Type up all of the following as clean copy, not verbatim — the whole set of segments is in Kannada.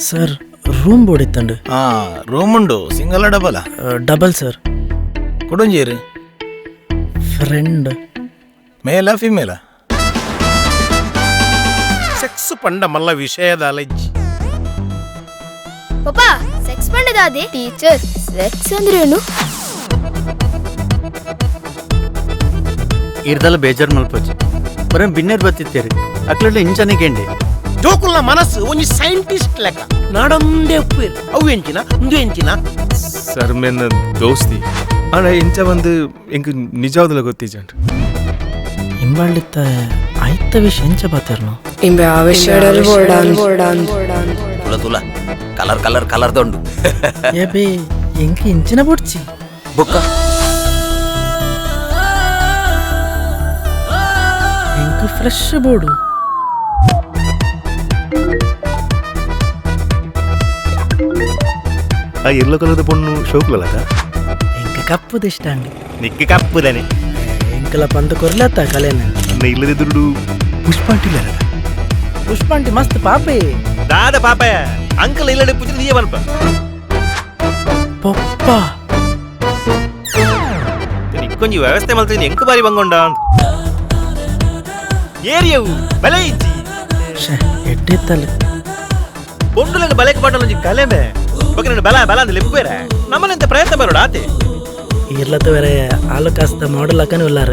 ಸರ್ ರೂಮ್ ಬೋಡಿತ್ತಂಡು. ರೂಮ್ ಉಂಡು, ಸಿಂಗಲ್ ಡಬಲ್? Double sir. ಕೊಡುಂಜೇರಿ ಫ್ರೆಂಡ್. Male female? ಸೆಕ್ಸ್ ಪಂಡ ಮಲ್ಲ ವಿಷಯದ ಅಲೆಜ್ಜಿ. ಪಾಪ ಸೆಕ್ಸ್ ಪಂಡದಾದೆ ಟೀಚರ್. ಸೆಕ್ಸ್ ಅಂದ್ರೇನು? ಇರ್ದಲ್ಲ ಬೇಜಾರು ಮಲ್ಪೋಚಿ ಬರೀ ಬಿನ್ನೇರ್ ಬತ್ತಿತ್ತೇರಿ ಅಕ್ಲಡ್ಲ ಇಂಚನಿಗೆಂಡಿ ಜೋಕುಲ್ನ ಮನಸ್ಸು ಒಂಜಿ ಸೈಂಟಿಸ್ಟ್ ಲೆಕ್ಕ ನಾಡೊಂದೇ ಉಪ್ಪು ಅವು ಎಂಚಿನ ಇಂದು ಎಂಚಿನ ಸರ್ ಮೇನ ದೋಸ್ತಿ ಆಣ ಇಂಚ ಒಂದು ಎಂಕ್ ನಿಜವಾದಲ್ಲ ಗೊತ್ತಿಜಂಟ್ ಇಂಬಾಳಿತ್ತ ಆಯ್ತ ವಿಷಯ ಎಂಚ ಬಾತೇರ್ನು ಇಂಬೆ ಆವೇಶಡಲ್ ಬೋರ್ಡಾನ್ ತುಲ ತುಲ ಕಲರ್ ಕಲರ್ ಕಲರ್ ದೊಂಡು ಏಬೇ ಎಂಕ ಇಂಚಿನ ಬುಡ್ಚಿ ಬುಕ್ಕ ಎಂಕ ಫ್ರೆಶ್ ಬೋಡು. ಆ ಎಲ್ಲೋ ಕಲರ್ದ ಪೊಣ್ಣು ಶೋಕ್ಲಲ್ಲದ ಎಂಕ ಕಪ್ಪುದ ಇಷ್ಟ ಅಂಡಿ. ನಿಕ್ಕ ಕಪ್ಪುದಾನೆ ಎಂಕಲ ಪಂತ ಕೊರ್ಲತ್ತ ಕಲೆನ ಅನ್ನ ಇಲ್ಲದಿದ್ದುಡು ಪುಷ್ಪಾಂಟಿಲ್ಲ ಪುಷ್ಪಾಂಟಿ ಮಸ್ತ್ ಪಾಪೆ ದಾದ ಪಾಪಯ ಅಂಕಲ್ ಇಲ್ಲಡೆ ಪುಜ ನೀಯ ಬಲ್ಪ ಪಪ್ಪ ನಿಕ್ಕೊಂಜಿ ವ್ಯವಸ್ಥೆ ಮಾಡ್ತೀನಿ ಎಂಕ ಬಾರಿ ಬಂಗೊಂಡ ಏರಿಯವು ಬಲೆ ಇಜ್ಜಿ ಎಟ್ಟಿತ್ತಲ್ಲ ಬೊಂಡುಲನ್ನು ಬಲೆಗೆ ಪಾಟೊಂಜಿ ಕಲೆಮೆ ಬಗ್ಗೆ ನನ್ನ ಬಲ ಬಲ ಅಂದ್ರೆ ಲೆಪ್ಪೇರ ನಮ್ಮನೆಂತ ಪ್ರಯತ್ನ ಬರೋಡ ಆತೆ ಇರ್ಲತ್ತ ಬೇರೆ ಆಲು ಕಾಸ್ತ ಮಾಡಲ್ ಹಾಕನು ಇಲ್ಲಾರ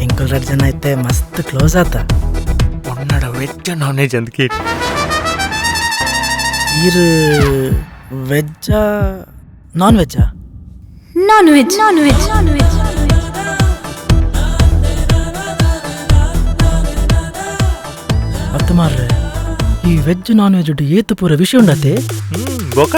ಎಂಕಲ್ 2 ಜನ ಐತೆ ಮಸ್ತ್ ಕ್ಲೋಸ್ ಆತ. ಒನ್ನಡ ವೆಜ್ ನಾನ್ ವೆಜ್ ಅಂತ ಕೇಳಿ ಇರು ವೆಜ್ಜಾ ನಾನ್ ವೆಜ್ಜಾ? Non veg. Non veg. Non veg. ಅತ್ತ ಮಾರ್ರೆ ಈ ವೆಜ್ ನಾನ್ ವೆಜ್ ಏತು ಪೂರ ವಿಷಯ ಉಂಡತೆ ಬೋಕ